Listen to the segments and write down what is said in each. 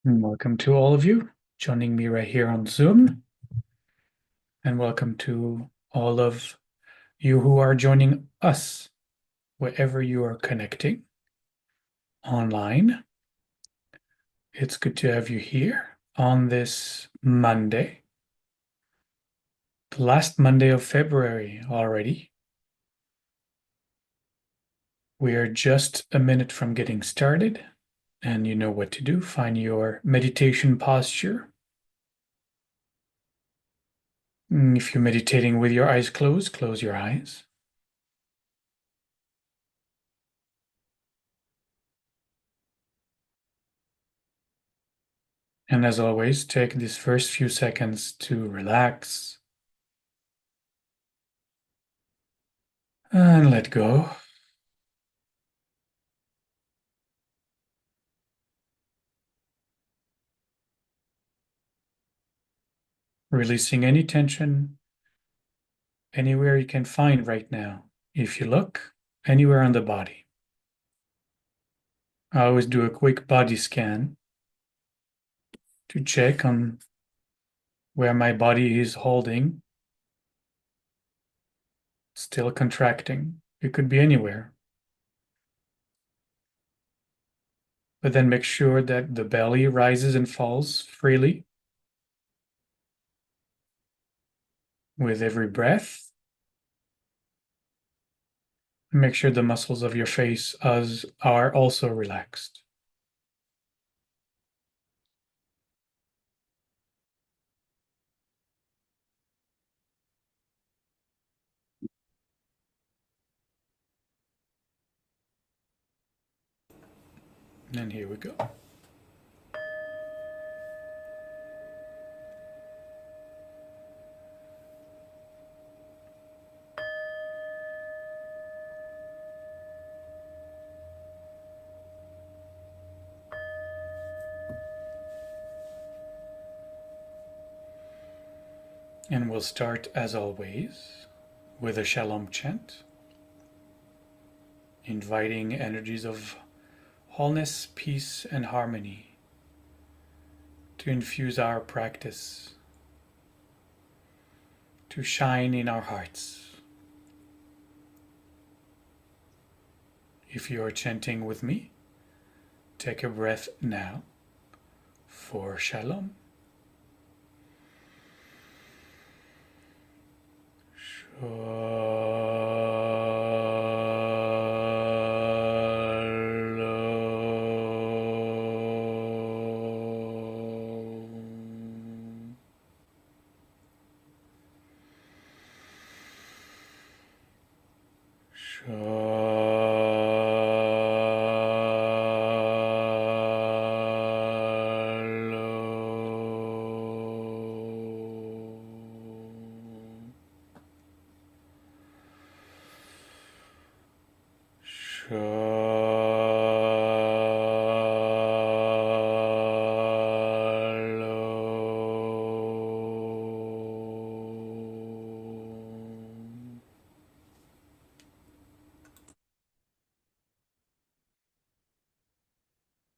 Welcome to all of you joining me right here on Zoom, and welcome to all of you who are joining us wherever you are connecting online. It's good to have you here on this Monday, the last Monday of February already. We are just a minute from getting started, and you know what to do. Find your meditation posture. If you're meditating with your eyes closed, close your eyes. And as always, take these first few seconds to relax and let go. Releasing any tension anywhere you can find right now. If you look anywhere on the body, I always do a quick body scan to check on where my body is holding, still contracting. It could be anywhere. But then make sure that the belly rises and falls freely with every breath. Make sure the muscles of your face are also relaxed. And here we go. And we'll start, as always, with a Shalom chant, inviting energies of wholeness, peace, and harmony to infuse our practice, to shine in our hearts. If you are chanting with me, take a breath now for Shalom.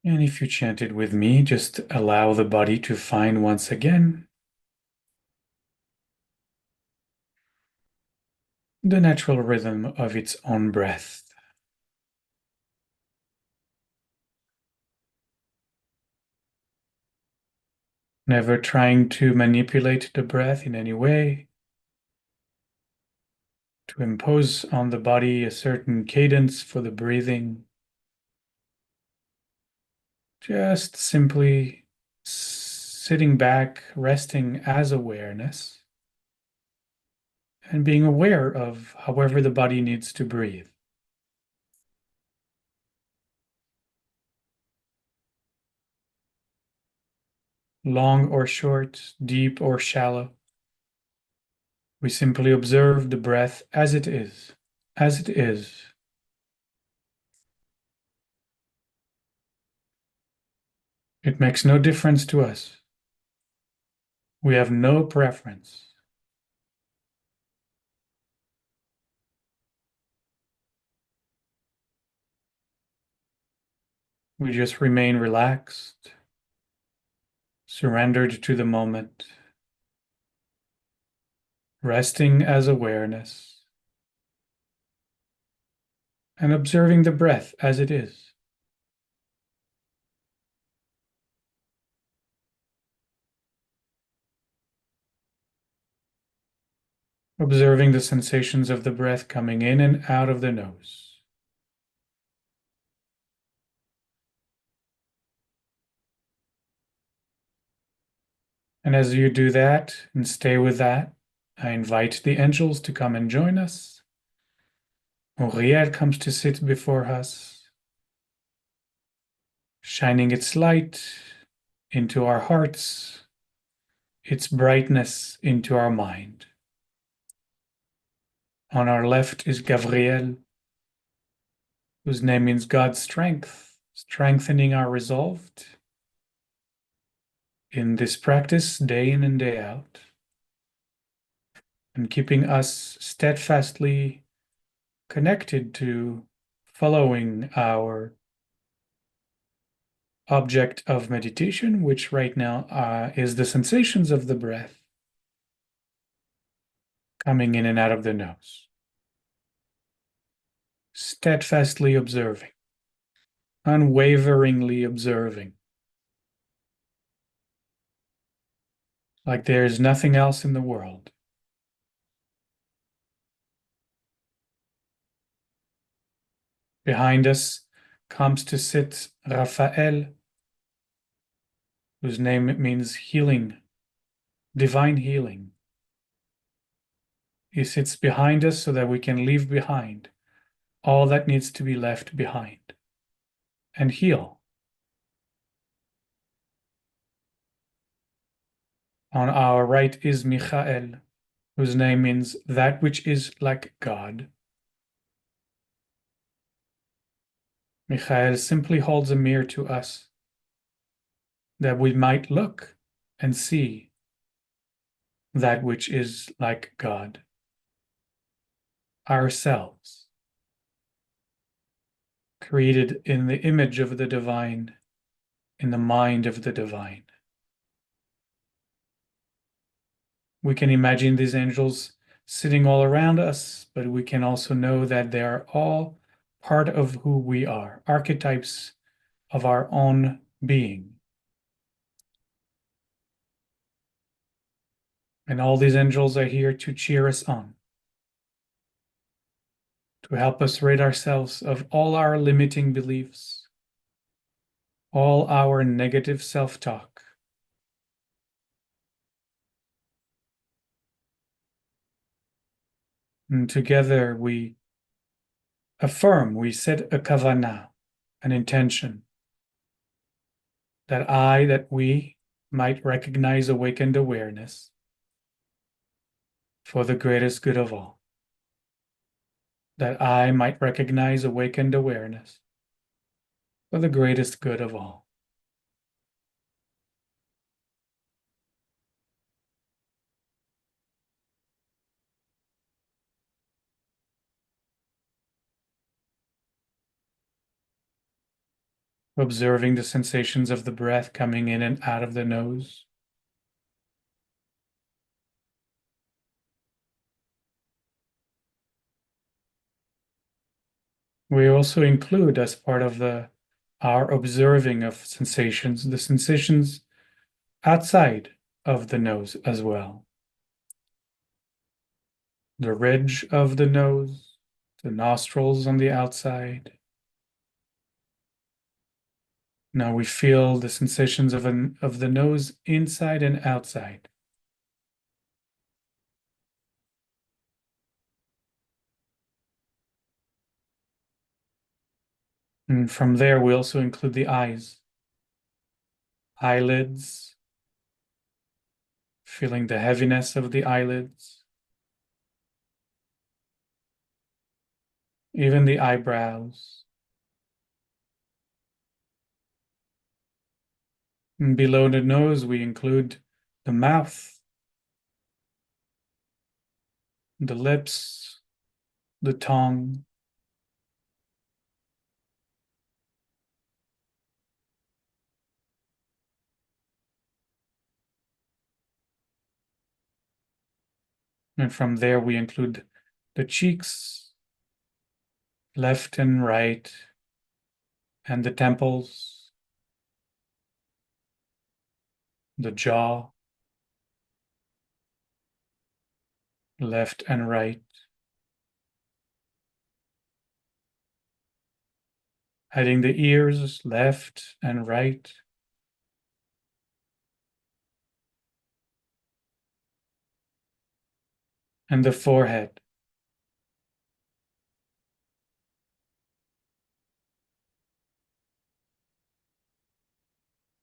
And if you chanted with me, just allow the body to find once again the natural rhythm of its own breath. Never trying to manipulate the breath in any way, to impose on the body a certain cadence for the breathing. Just simply sitting back, resting as awareness, and being aware of however the body needs to breathe. Long or short, deep or shallow. We simply observe the breath as it is, as it is. It makes no difference to us. We have no preference. We just remain relaxed surrendered to the moment, resting as awareness, and observing the breath as it is. Observing the sensations of the breath coming in and out of the nose. And as you do that and stay with that, I invite the angels to come and join us. Uriel comes to sit before us, shining its light into our hearts, its brightness into our mind. On our left is Gavriel, whose name means God's strength, strengthening our resolve in this practice day in and day out, and keeping us steadfastly connected to following our object of meditation, which right now is the sensations of the breath coming in and out of the nose. Steadfastly observing, unwaveringly observing, like there is nothing else in the world. Behind us comes to sit Raphael, whose name means healing, divine healing. He sits behind us so that we can leave behind all that needs to be left behind and heal. On our right is Michael, whose name means that which is like God. Michael simply holds a mirror to us that we might look and see that which is like God, ourselves, created in the image of the divine, in the mind of the divine. We can imagine these angels sitting all around us, but we can also know that they are all part of who we are, archetypes of our own being. And all these angels are here to cheer us on, to help us rid ourselves of all our limiting beliefs, all our negative self-talk. And together we affirm, we set a kavanah, an intention, that we might recognize awakened awareness for the greatest good of all. That I might recognize awakened awareness for the greatest good of all. Observing the sensations of the breath coming in and out of the nose. We also include, as part of our observing of sensations, the sensations outside of the nose as well. The ridge of the nose, the nostrils on the outside. Now we feel the sensations of the nose inside and outside. And from there, we also include the eyes, eyelids, feeling the heaviness of the eyelids, even the eyebrows. And below the nose, we include the mouth, the lips, the tongue. And from there, we include the cheeks, left and right, and the temples, the jaw, left and right, adding the ears, left and right, and the forehead.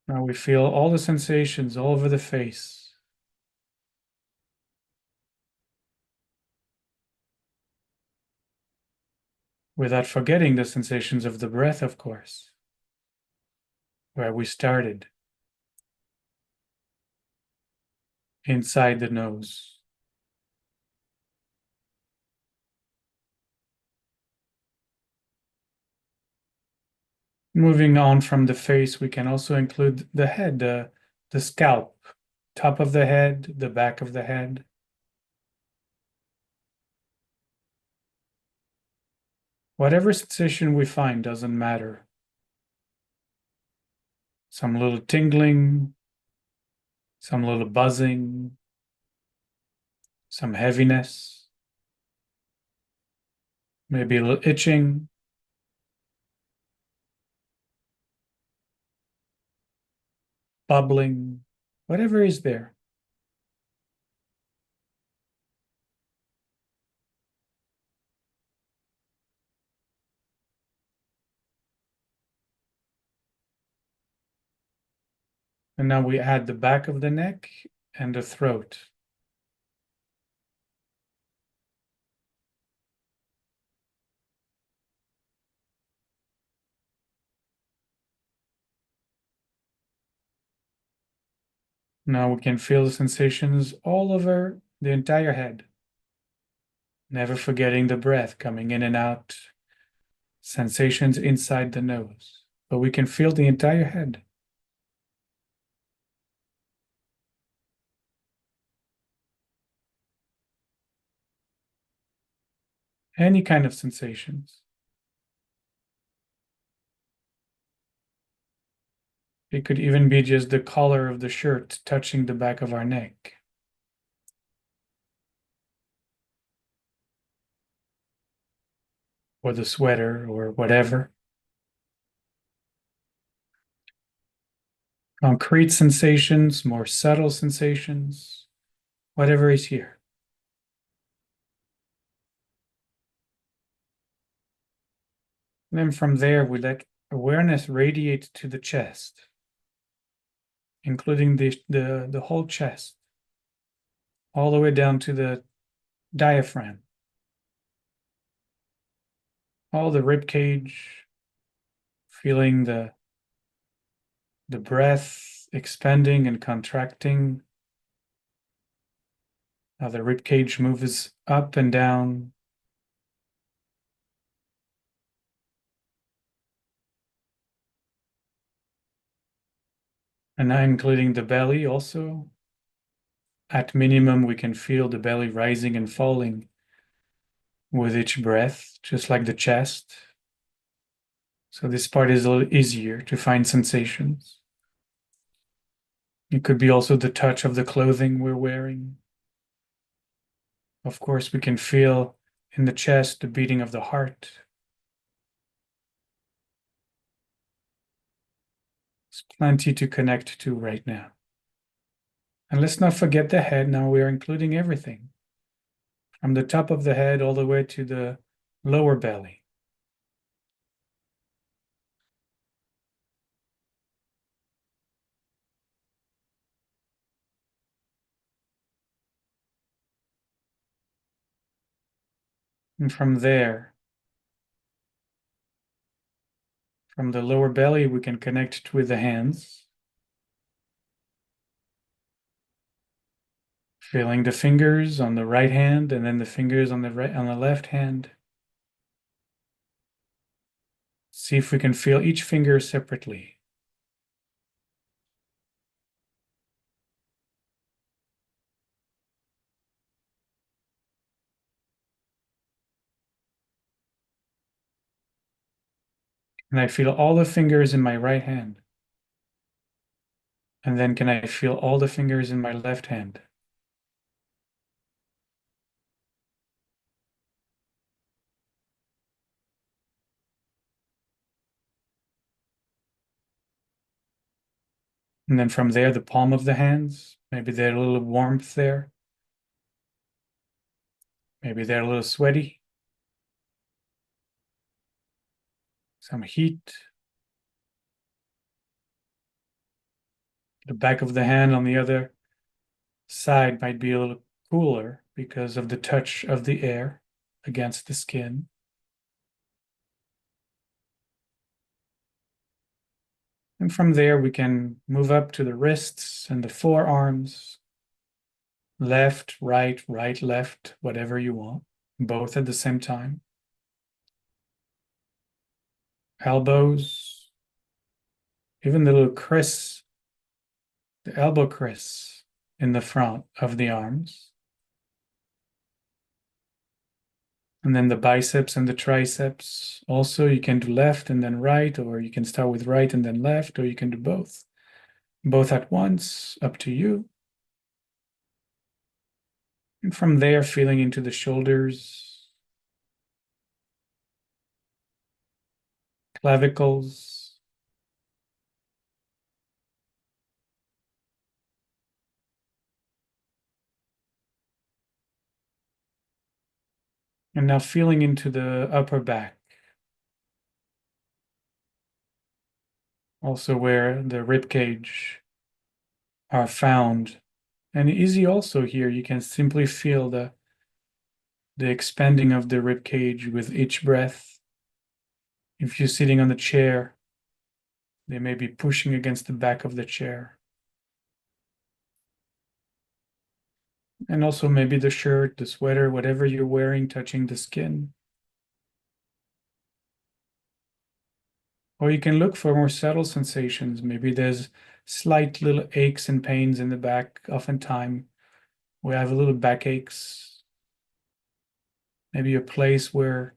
Now we feel all the sensations all over the face, without forgetting the sensations of the breath, of course, where we started, inside the nose. Moving on from the face, we can also include the head, the scalp, top of the head, the back of the head. Whatever sensation we find doesn't matter. Some little tingling, some little buzzing, some heaviness, maybe a little itching, bubbling, whatever is there. And now we add the back of the neck and the throat. Now we can feel the sensations all over the entire head, never forgetting the breath coming in and out, sensations inside the nose. But we can feel the entire head. Any kind of sensations. It could even be just the collar of the shirt touching the back of our neck. Or the sweater or whatever. Concrete sensations, more subtle sensations, whatever is here. And then from there, we let awareness radiate to the chest, including the whole chest, all the way down to the diaphragm, all the rib cage, feeling the breath expanding and contracting. How the rib cage moves up and down. And now including the belly also. At minimum, we can feel the belly rising and falling with each breath, just like the chest. So this part is a little easier to find sensations. It could be also the touch of the clothing we're wearing. Of course, we can feel in the chest the beating of the heart. There's plenty to connect to right now. And let's not forget the head. Now we are including everything from the top of the head all the way to the lower belly. And from there, from the lower belly, we can connect with the hands. Feeling the fingers on the right hand and then the fingers on the left hand. See if we can feel each finger separately. And I feel all the fingers in my right hand. And then can I feel all the fingers in my left hand? And then from there, the palm of the hands. Maybe they're a little warmth there. Maybe they're a little sweaty. Some heat. The back of the hand on the other side might be a little cooler because of the touch of the air against the skin. And from there, we can move up to the wrists and the forearms, left, right, right, left, whatever you want, both at the same time. Elbows, even the little crease, the elbow crease in the front of the arms. And then the biceps and the triceps. Also, you can do left and then right, or you can start with right and then left, or you can do both at once, up to you. And from there, feeling into the shoulders, clavicles, and now feeling into the upper back, also where the rib cage are found. And easy also here, you can simply feel the expanding of the rib cage with each breath. If you're sitting on the chair, they may be pushing against the back of the chair. And also maybe the shirt, the sweater, whatever you're wearing, touching the skin. Or you can look for more subtle sensations. Maybe there's slight little aches and pains in the back. Oftentimes, we have a little back aches. Maybe a place where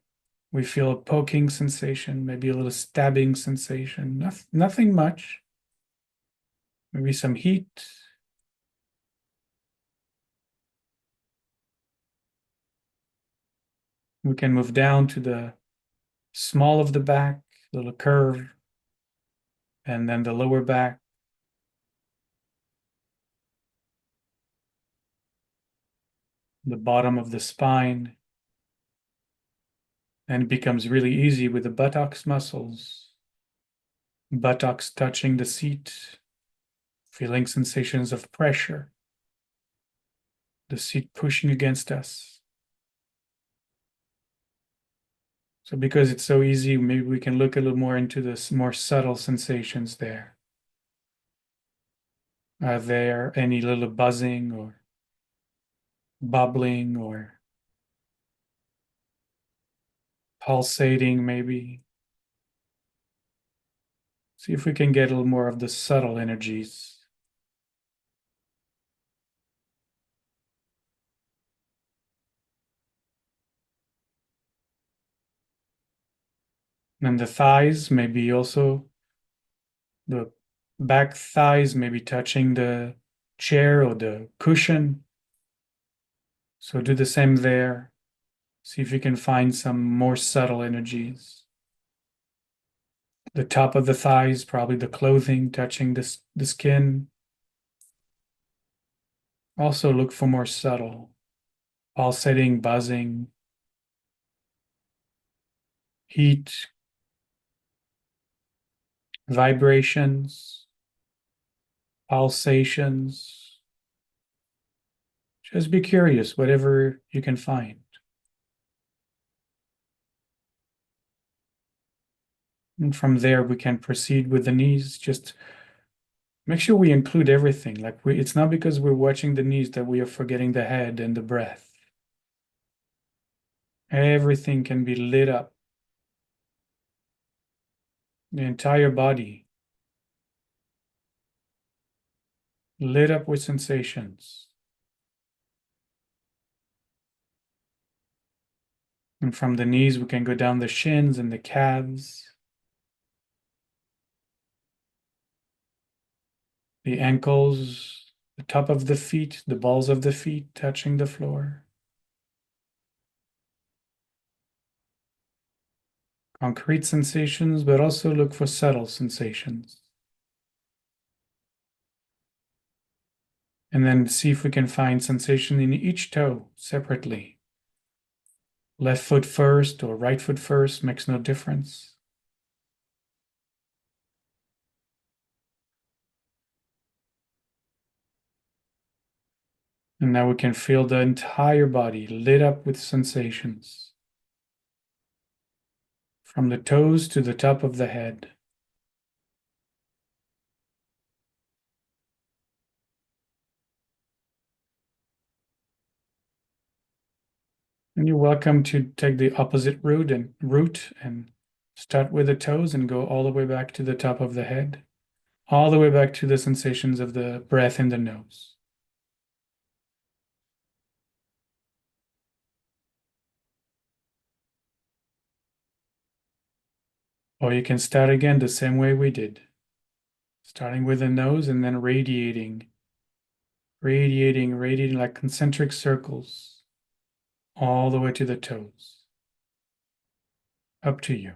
we feel a poking sensation, maybe a little stabbing sensation. Nothing much. Maybe some heat. We can move down to the small of the back, little curve, and then the lower back. The bottom of the spine. And it becomes really easy with the buttocks muscles, buttocks touching the seat, feeling sensations of pressure, the seat pushing against us. So because it's so easy, maybe we can look a little more into the more subtle sensations there. Are there any little buzzing or bubbling or pulsating maybe? See if we can get a little more of the subtle energies. And the thighs, maybe also the back thighs, maybe touching the chair or the cushion. So do the same there. See if you can find some more subtle energies. The top of the thighs, probably the clothing touching the skin. Also look for more subtle, pulsating, buzzing, heat, vibrations, pulsations. Just be curious, whatever you can find. And from there, we can proceed with the knees. Just make sure we include everything. Like it's not because we're watching the knees that we are forgetting the head and the breath. Everything can be lit up. The entire body lit up with sensations. And from the knees, we can go down the shins and the calves. the ankles, the top of the feet, the balls of the feet touching the floor. Concrete sensations, but also look for subtle sensations. And then see if we can find sensation in each toe separately. Left foot first or right foot first makes no difference. And now we can feel the entire body lit up with sensations. From the toes to the top of the head. And you're welcome to take the opposite route and start with the toes and go all the way back to the top of the head, all the way back to the sensations of the breath in the nose. Or you can start again the same way we did, starting with the nose and then radiating like concentric circles all the way to the toes. Up to you.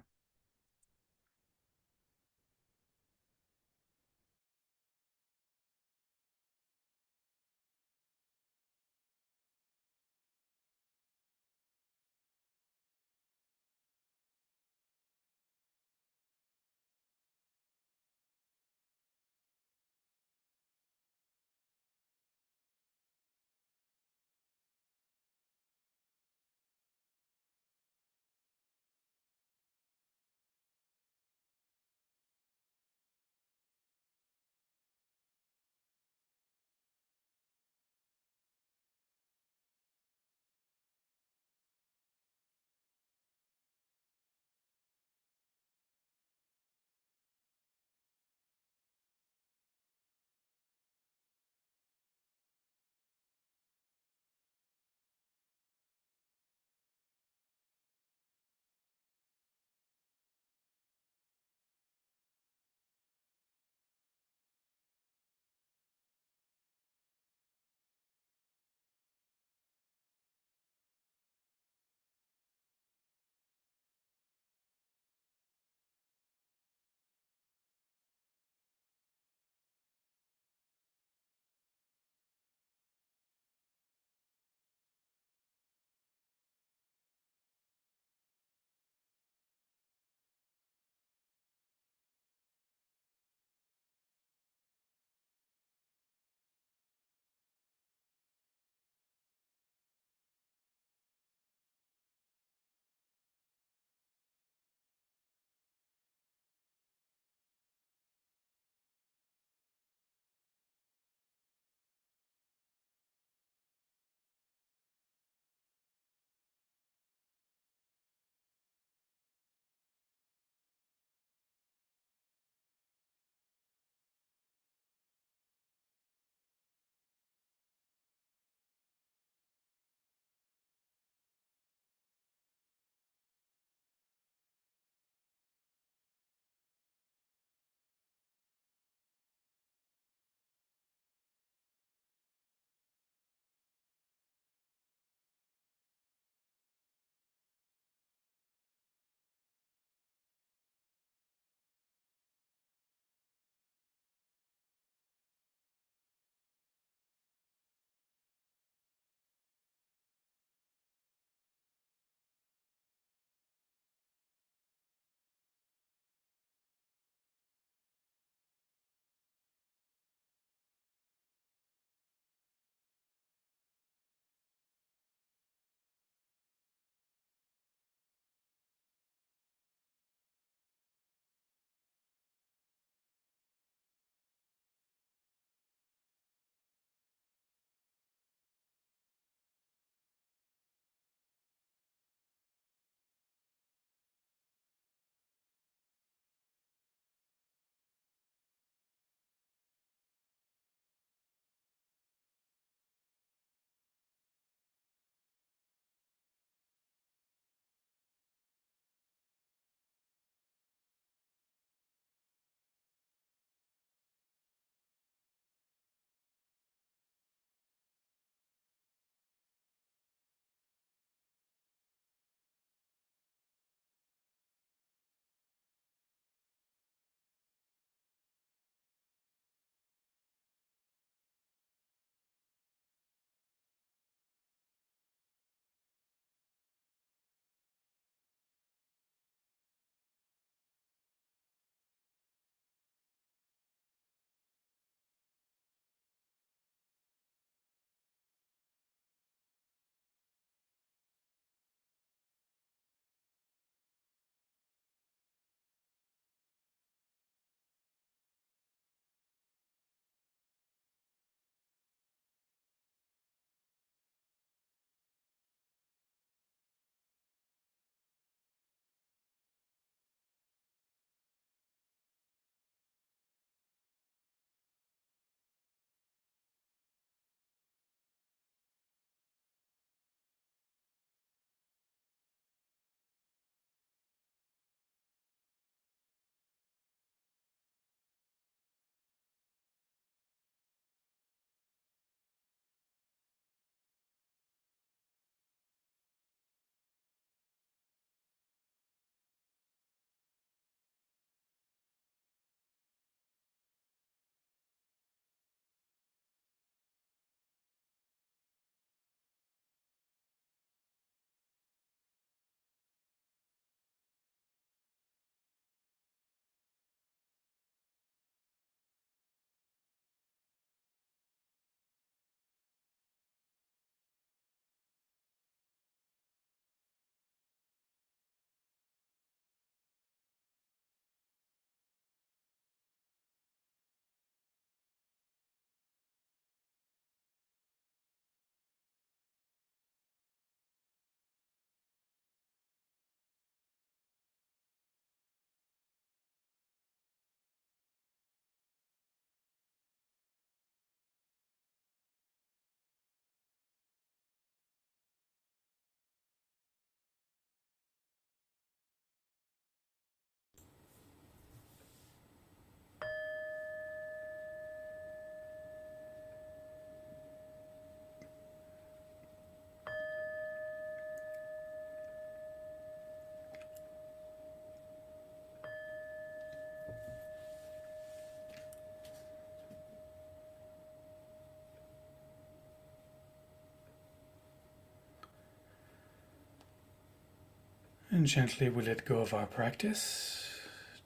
And gently we let go of our practice.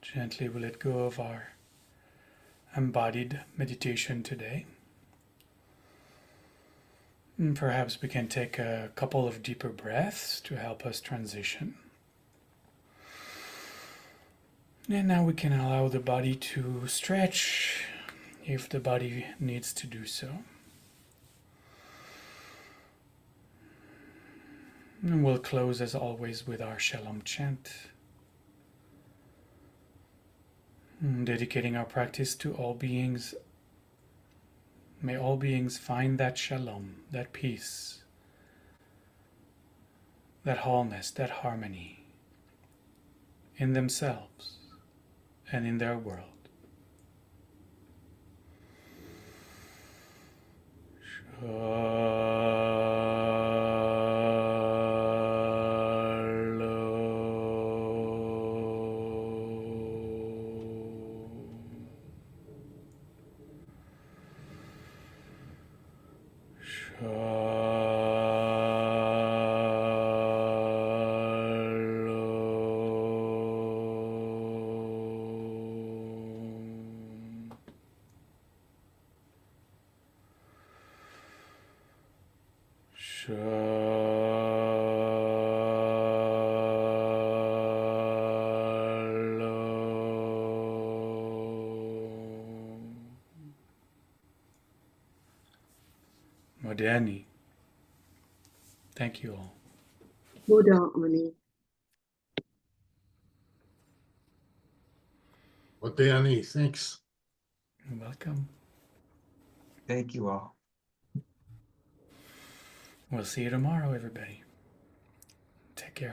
Gently we let go of our embodied meditation today. And perhaps we can take a couple of deeper breaths to help us transition. And now we can allow the body to stretch if the body needs to do so. And we'll close as always with our Shalom chant, dedicating our practice to all beings. May all beings find that Shalom, that peace, that wholeness, that harmony in themselves and in their world. Modani. Thank you all. Modani. Modani, thanks. You're welcome. Thank you all. We'll see you tomorrow, everybody.